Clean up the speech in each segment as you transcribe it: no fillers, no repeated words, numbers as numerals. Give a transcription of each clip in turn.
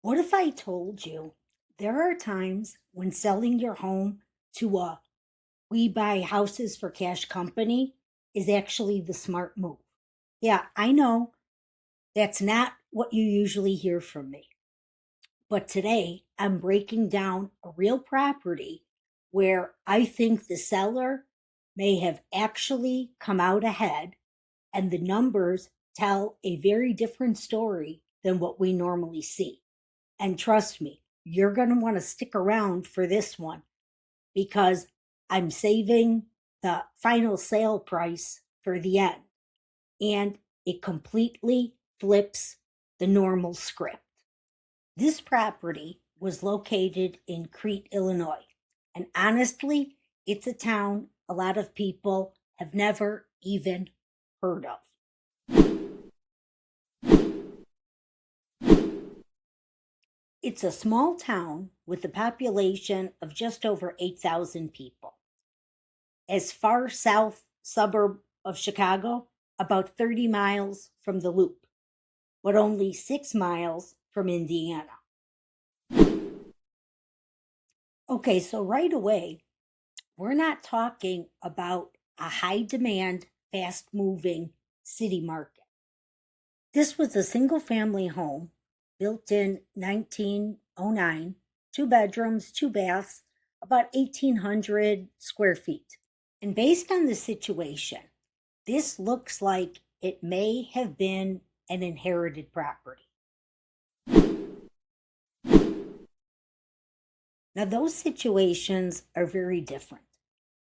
What if I told you there are times when selling your home to a we buy houses for cash company is actually the smart move? Yeah, I know that's not what you usually hear from me. But today I'm breaking down a real property where I think the seller may have actually come out ahead and the numbers tell a very different story than what we normally see. And trust me, you're going to want to stick around for this one because I'm saving the final sale price for the end. And it completely flips the normal script. This property was located in Crete, Illinois. And honestly, it's a town a lot of people have never even heard of. It's a small town with a population of just over 8,000 people. As far south suburb of Chicago, about 30 miles from the Loop, but only 6 miles from Indiana. Okay, so right away, we're not talking about a high demand, fast moving city market. This was a single family home built in 1909, 2 bedrooms, 2 baths, about 1,800 square feet. And based on the situation, this looks like it may have been an inherited property. Now, those situations are very different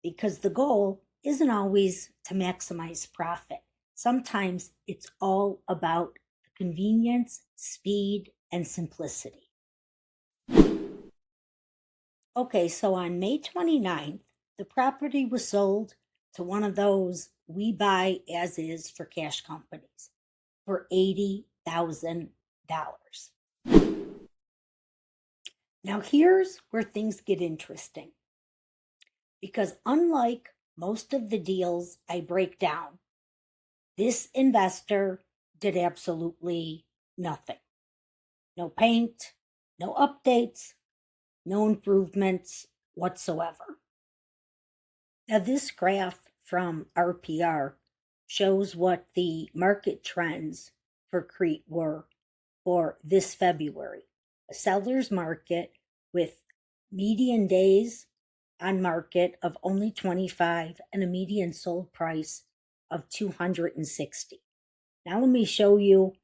because the goal isn't always to maximize profit. Sometimes it's all about the convenience, speed, and simplicity. Okay, so on May 29th, the property was sold to one of those we buy as is for cash companies for $80,000. Now, here's where things get interesting because unlike most of the deals I break down, this investor did absolutely nothing. No paint, no updates, no improvements whatsoever. Now, this graph from RPR shows what the market trends for Crete were for this February. A seller's market with median days on market of only 25 and a median sold price of 260. Now let me show you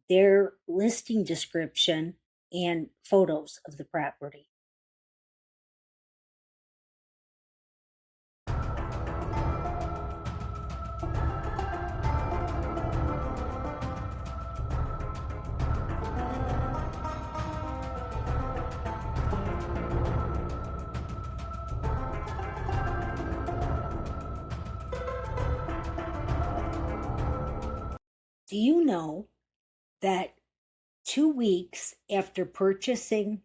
their listing description and photos of the property. Do you know that 2 weeks after purchasing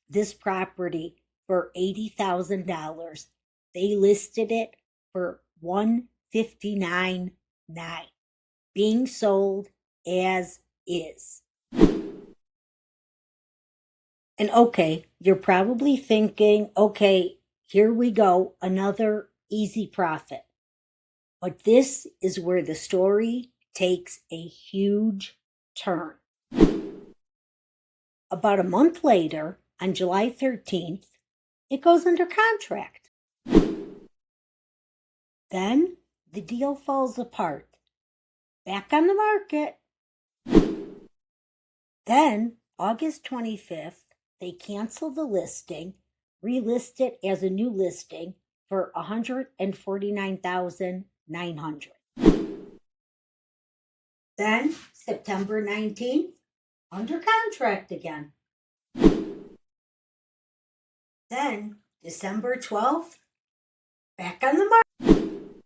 this property for $80,000, they listed it for $159,900, being sold as is. And okay, you're probably thinking, okay, here we go, another easy profit. But this is where the story takes a huge turn. About a month later, on July 13th, it goes under contract. Then the deal falls apart. Back on the market. Then, August 25th, they cancel the listing, relist it as a new listing for $149,900. Then, September 19th, under contract again. Then, December 12th, back on the market.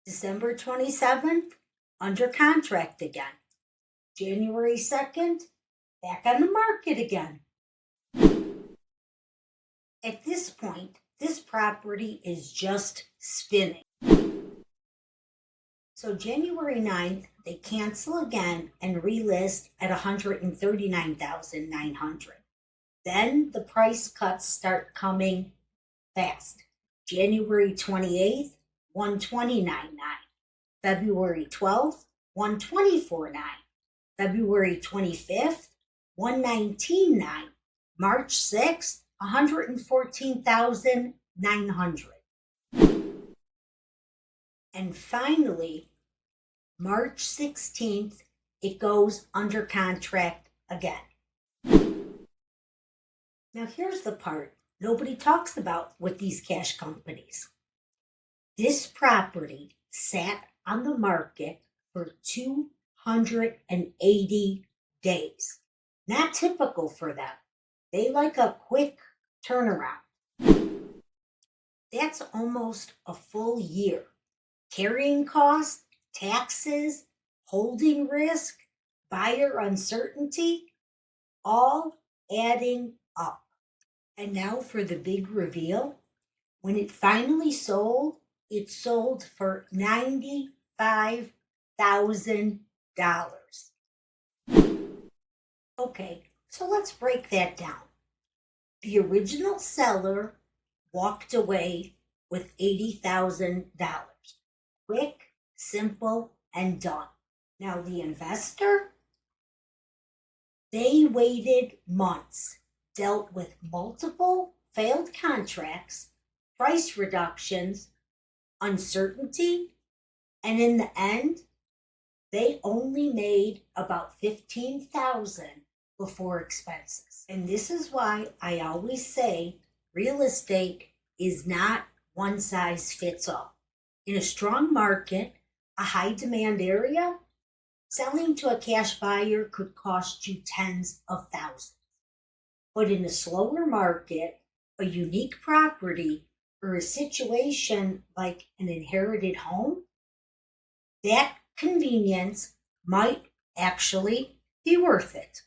December 27th, under contract again. January 2nd, back on the market again. At this point, this property is just spinning. So January 9th, they cancel again and relist at 139,900. Then the price cuts start coming fast. January 28th, 129.9. February 12th, 124.9. February 25th, 119.9. March 6th, 114,900. And finally, March 16th, it goes under contract again. Now here's the part nobody talks about with these cash companies. This property sat on the market for 280 days. Not typical for them. They like a quick turnaround. That's almost a full year. Carrying costs, taxes, holding risk, buyer uncertainty, all adding up. And now for the big reveal. When it finally sold, it sold for $95,000. Okay, so let's break that down. The original seller walked away with $80,000. Quick, simple, and done. Now the investor, they waited months, dealt with multiple failed contracts, price reductions, uncertainty, and in the end, they only made about $15,000 before expenses. And this is why I always say real estate is not one size fits all. In a strong market, a high demand area, selling to a cash buyer could cost you tens of thousands. But in a slower market, a unique property, or a situation like an inherited home, that convenience might actually be worth it.